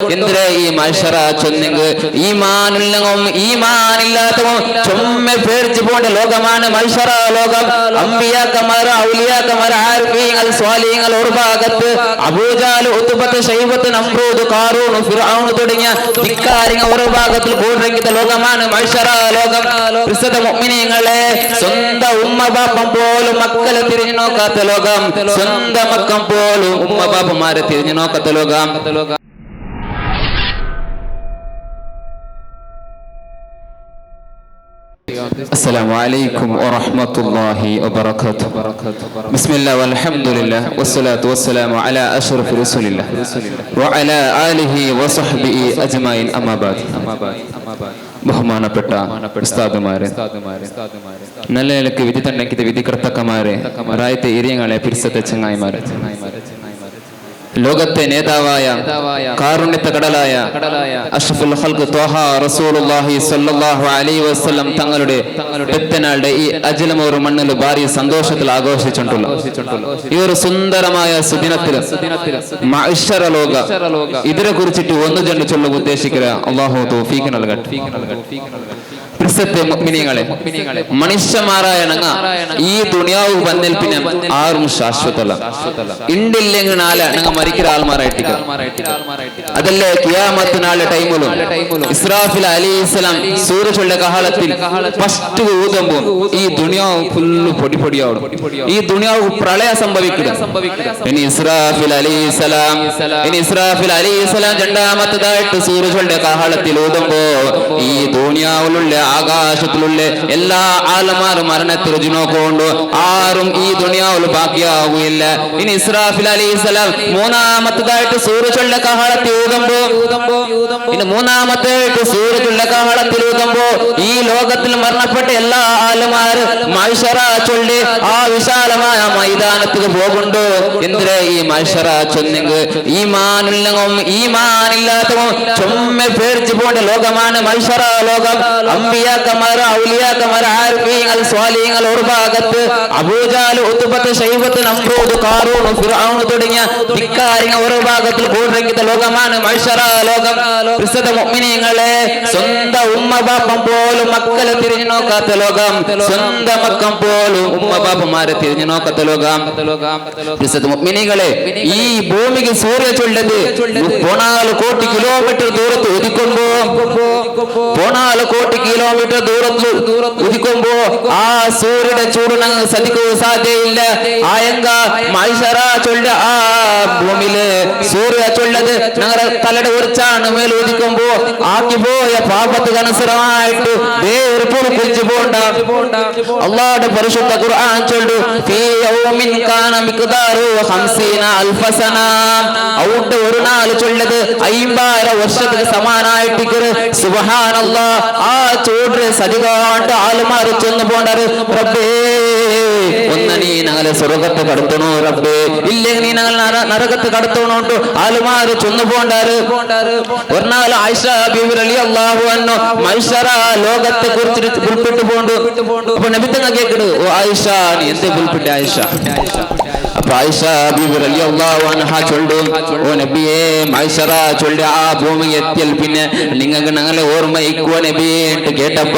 എന്തിരെ ഈ മത്സര ചൊന്നെങ്ക് ഈമാനുള്ളതും ഈമാനില്ലാത്തതും ചുമ്മാ പേടിച്ചു പോണ്ട ലോകമാണ് മത്സര ലോകം. അമ്പിയാക്കന്മാർ, ഔലിയാക്കന്മാർ, ആരിഫീങ്ങൾ, സ്വാലിഹീങ്ങൾ ഒരു ഭാഗത്ത്, അബൂജാൽ, ഉത്ബത്ത്, ശൈബത്ത്, നമ്രൂദ്, ഖാറൂൻ, ഫിർഔൻ തുടങ്ങിയ ധിക്കാരികൾ ഒരു ഭാഗത്തിൽ കൂടിറങ്ങിയ ലോകമാണ് മത്സര ലോകം. പ്രസിദ്ധ മുഅ്മിനീങ്ങളെ, സ്വന്തം ഉമ്മ ബാപ്പം പോലും മക്കളെ തിരിഞ്ഞു നോക്കാത്ത ലോകം, സ്വന്തം മക്കം പോലും ഉമ്മ ബാപ്പന്മാരെ തിരിഞ്ഞു നോക്കാത്ത ലോകം. السلام عليكم ورحمة الله وبركاته. بسم الله والحمد لله والصلاة والسلام على أشرف رسول الله وعلى آله وصحبه أجمعين. أما بعد. ബഹുമാനപ്പെട്ട ഉസ്താദുമാരെ, നല്ല നിലക്ക് വിധി തന്നെക്കിത് വിധികർത്തക്കമാരെ, റായത്തെ ഇരിയങ്ങളെ, പിരിസത്തെ ചങ്ങായിമാരെ, ലോകത്തെ നേതാവായ കാരുണ്യത്തെ കടലായ അഷ്റഫുൽ ഖൽഖ് ത്വഹ റസൂലുള്ളാഹി സ്വല്ലല്ലാഹു അലൈഹി വസല്ലം തങ്ങളുടെ പെത്തനാളുടെ ഈ അജലമൊരു മണ്ണിൽ ഭാരി സന്തോഷത്തിൽ ആഘോഷിച്ചിട്ടുള്ള ഈ ഒരു സുന്ദരമായ സുദിനത്തിൽ മഅ്ശറ ലോക ഇതിനെ കുറിച്ചിട്ട് ഒന്ന് ജണ്ട് ചൊല്ല ഉദ്ദേശിക്കുക. അല്ലാഹു തൗഫീഖ് നൽകട്ടെ. പ്രസിദ്ധ മുഅ്മിനീങ്ങളെ, മനുഷ്യന്മാരായ ഈ ദുനിയാവ് വന്നേൽ പിന്നെ ആരും ശാശ്വതല്ല. ഇണ്ടില്ലെങ്കിൽ നാളെ ഞങ്ങൾ മരിക്കുന്ന ആൾമാരായിട്ട് അതല്ലേ ഖിയാമത്ത് നാളെ ടൈമിലും ഇസ്രാഫിൽ അലൈഹിസ്സലാം സൂറത്തുൽ കഹളത്തിൽ ഫസ്റ്റ് ഊതുമ്പോൾ ഈ ദുനിയാവ് ഫുള്ള് പൊടിപൊടിയാവും. ഈ ദുനിയാവ് പ്രളയം സംഭവിക്കുക. ഇനി ഇസ്രാഫിൽ അലൈഹിസ്സലാം രണ്ടാമത്തേതായിട്ട് സൂറത്തുൽ കഹളത്തിൽ ഊതുമ്പോൾ ഈ ദുനിയാവിലുള്ള ആകാശത്തിലുള്ള എല്ലാ ആലമാരും മരണത്തിൽ നോക്കൊണ്ടു ആരും ഈ ദുനിയാവിൽ ബാക്കിയാവുകയില്ല. ഇനി ഇസ്രാഫിൽ അലൈഹിസ്സലാം മൂന്നാമത്തേതായിട്ട് സൂറത്തുൽ കഹളത്തിൽ ഊതുമ്പോ ഈ ലോകത്തിൽ മരണപ്പെട്ട എല്ലാ ആലമാരും മഅ്ശറ ചൊല്ലി ആ വിശാലമായ മൈതാനത്തിൽ പോകുന്നുണ്ട്. എന്തിരെ ഈ മഅ്ശറ ചൊന്നെങ്ക് ഈമാനുള്ളതും ഈമാനില്ലാത്തതും ചുമ്മാ പേടിച്ചു പോണ്ട ലോകമാണ് മഅ്ശറ ലോകം. അമ്പിയാക്കന്മാർ, ഔലിയാക്കന്മാർ, ആരിഫീങ്ങൾ, സ്വാലിഹീങ്ങൾ ഒരു ഭാഗത്ത്, അബൂജാൽ, ഉത്ബത്ത്, ശൈബത്ത്, നമ്രൂദ്, ഖാറൂൻ, ഫിർഔൻ തുടങ്ങിയ ധിക്കാരികൾ ഒരു ഭാഗത്തിൽ കൂടിറങ്ങിയ ലോകമാണ് മഅ്ശറ ലോകം. പ്രസിദ്ധ മുഅ്മിനീങ്ങളെ, സ്വന്തം ഉമ്മ ബാപ്പം പോലും മക്കളെ തിരിഞ്ഞു നോക്കാത്ത ലോകം, സ്വന്തം മക്കം പോലും ഉമ്മ ബാപ്പന്മാരെ തിരിഞ്ഞു നോക്കാത്ത ലോകം. പ്രസിദ്ധ മുഅ്മിനീങ്ങളെ, ഈ ഭൂമിക്ക് സൂര്യ ചൊല്ലത് 14 കോടി കിലോമീറ്റർ ദൂരത്ത് ഉദിക്കുമ്പോ 14 കോടി കിലോമീറ്റർ ദൂരത്ത് ഉദിക്കുമ്പോ ആ സൂര്യയുടെ ചൂട് ഞങ്ങൾ സഹിക്കുക സാധ്യയില്ല. ആയങ്ക മഅ്ശറ ചൊല്ല ആ ഭൂമിയില് സൂര്യ ചൊല്ലത് ഞങ്ങളുടെ തലയുടെ ഉറച്ചാണ് മേൽ ഉദിക്കുമ്പോ ആക്കിപ്പോയ പാപത്തിനനുസരമായിട്ട് വേർപ്പൊരു കുറിച്ചു പോണ്ട. അല്ലാഹുവിന്റെ പരിശുദ്ധ ഖുർആൻ ചൊല്ലു, ഫീ യൗമിൻ കാന മിഖ്ദാറു 50 അൽഫ സന. അവിടെ ഒരു നാൾ ചൊല്ലത് 50 വർഷത്തിന് സമാനായിട്ട്. സുബ്ഹാനല്ലാഹ്, ആ ചൂട് സജികാണ്ട് ആൾമാർ ചെന്ന് പോണ്ടത്. റബ്ബേ, ഒന്ന് നീ ഞങ്ങളെ സ്വർഗത്ത് കടത്തണോ റബ്ബേ, ഇല്ലെങ്കിൽ നീ ഞങ്ങൾ നരകത്ത് കടത്തണോണ്ട് ആൾമാർ ചെന്ന് പോണ്ടാറ്. ഒരു നാൾ ആയിഷ ബീവി റളിയല്ലാഹു അൻഹ മഅ്ശറ ലോകത്തെ കുറിച്ച് ഉൾപ്പെട്ടു പോണ്ടു. അപ്പൊ നബി തങ്ങൾ കേൾക്കണു, ഓ ആയിഷ, നീ എന്ത് ഉൾപ്പെട്ട ആയിഷ? അപ്പൊ ആയിഷ ബീവി റളിയല്ലാഹു അൻഹ ചൊല്ലും, ഓ നബിയേ, മഅ്ശറ ചൊല്ലി ആ ഭൂമി എത്തിയാൽ പിന്നെ നിങ്ങൾക്ക് ഞങ്ങളെ ഓർമ്മയിക്കുവോ നബിയേ എന്ന് കേട്ടപ്പ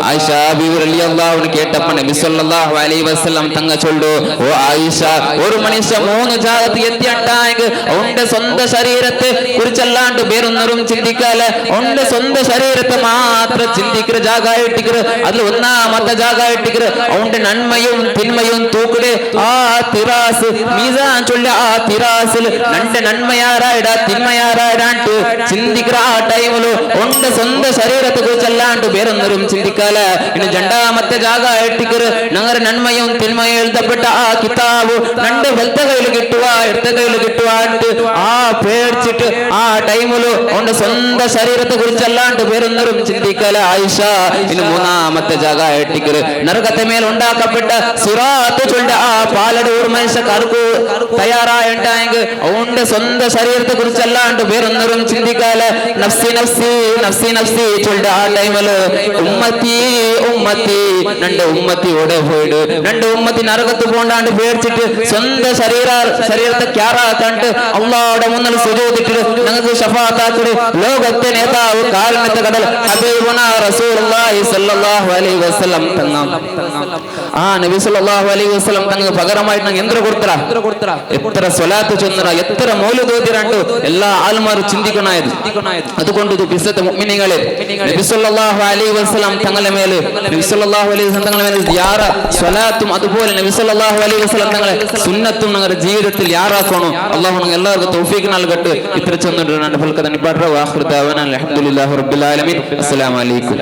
ആയിഷ ബീവി റളിയല്ലാഹു അൻഹ കേട്ടപ്പ നബി സല്ലല്ലാഹു അലൈഹി വസല്ലം തങ്ങൾ ചൊല്ലു, ഓ ആയിഷ, ഒരു മനുഷ്യ 3 ജാഗത്ത് എത്തിയട്ടായെങ്കിൽ അവന്റെ സ്വന്തം ശരീരത്തെ കുറിച്ചല്ലാണ്ട് വേറൊന്നും ചിന്തിക്കാല. അവന്റെ സ്വന്തം ശരീരത്തെ മാത്രം ചിന്തിക്കുന്ന ജാഗായിട്ടിക്കറ്. അതിൽ ഒന്നാമത്തെ ജാഗായിട്ടിക്കറ് അവന്റെ നന്മയും തിന്മയും തൂക്കിട് ആ തിറാസ് മീസാൻ ചൊല്ല. ആ തിറാസിൽ രണ്ട് നന്മയാരായിടാ തിന്മയാരായിടാണ്ട് ചിന്തിക്കുന്ന ആ ടൈമില് അവന്റെ സ്വന്തം ശരീരത്തെ കുറിച്ചല്ലാണ്ട് വേറൊന്നും ചിന്തിക്കാല. ഇനി രണ്ടാമത്തെ ജാഗായിട്ടിക്കറ് ഞങ്ങളുടെ നന്മയും തിന്മയും എഴുതപ്പെട്ട ആ കിതാബ് രണ്ട് വലത്തെ കയ്യിൽ കിട്ടുക ഇടത്തെ കയ്യിൽ കിട്ടുവാണ്ട് ആ പേടിച്ചിട്ട് ആ ടൈമില് അവന്റെ സ്വന്തം ശരീരത്തെ കുറിച്ചല്ലാണ്ട് വേറൊന്നും ചിന്തിക്കല ആയിഷ. ഇനി മൂന്നാമത്തെ ജാഗായിട്ടിക്കറ് നരകത്തെ മേൽ ഉണ്ടാക്കപ്പെട്ട സിറാത്ത് ചൊല്ല ആ പാലട ഒരു മനുഷ്യ കറുക്കു തയ്യാറായിട്ടായെങ്കിൽ അവന്റെ സ്വന്തം ശരീരത്തെ കുറിച്ചല്ലാണ്ട് വേറൊന്നരും ചിന്തിക്കാല് നഫ്സി നഫ്സി നഫ്സി നഫ്സി ചൊല്ലിട്ട് ആ ടൈമില് ഉമ്മത്തി ഉമ്മത്തി രണ്ട് ഉമ്മത്തി ഓടെ പോയിട്ട് രണ്ട് ഉമ്മത്തി നരകത്ത് പോണ്ടാണ്ട് പേടിച്ചിട്ട് സ്വന്തം ശരീരത്തെ ക്യാറാക്കാണ്ട് അള്ളാഹുടെ മുന്നിൽ സുജൂദിട്ട് ഞങ്ങൾക്ക് ഷഫാത്താക്കിട്ട് ലോകത്തെ നേതാവ് കാരണത്തെ കടൽ ഹബീബുന റസൂലുള്ളാഹി സ്വല്ലല്ലാഹു അലൈഹി വസല്ലം തങ്ങ ആ നബി സല്ലല്ലാഹു അലൈഹി വസല്ലം തങ്ങൾക്ക് പകരമായിട്ട് ഞങ്ങൾ എന്ത്ര കൊടുത്തറ എത്ര സ്വലാത്ത് ചൊന്നറ എത്ര മൗലിദ് ഓതിരണ്ടു എല്ലാ ആൽമാർ ചിന്തിക്കണായത് അതുകൊണ്ട് ഇത് ബിസ്സത്തെ മുഅ്മിനീങ്ങളെ നബി സല്ലല്ലാഹു അലൈഹി വസല്ലം തങ്ങളുടെ മേലെ നബി സല്ലല്ലാഹു അലൈഹി വസല്ലം തങ്ങളുടെ മേലെ യാറ സ്വലാത്തും അതുപോലെ നബി സല്ലല്ലാഹു അലൈഹി വസല്ലം തങ്ങളെ സുന്നത്തും ഞങ്ങളുടെ ജീവിതത്തിൽ യാറാക്കണം അല്ലാഹു ഞങ്ങൾ എല്ലാവർക്കും തൗഫീഖ് നൽകട്ടെ ഇത്ര ചെന്നിട്ട് ഫൽക്കത നിപ്പാട്ര വാഖിറു ദഅവാന അൽഹംദുലില്ലാഹി റബ്ബിൽ ആലമീൻ അസ്സലാമു അലൈക്കും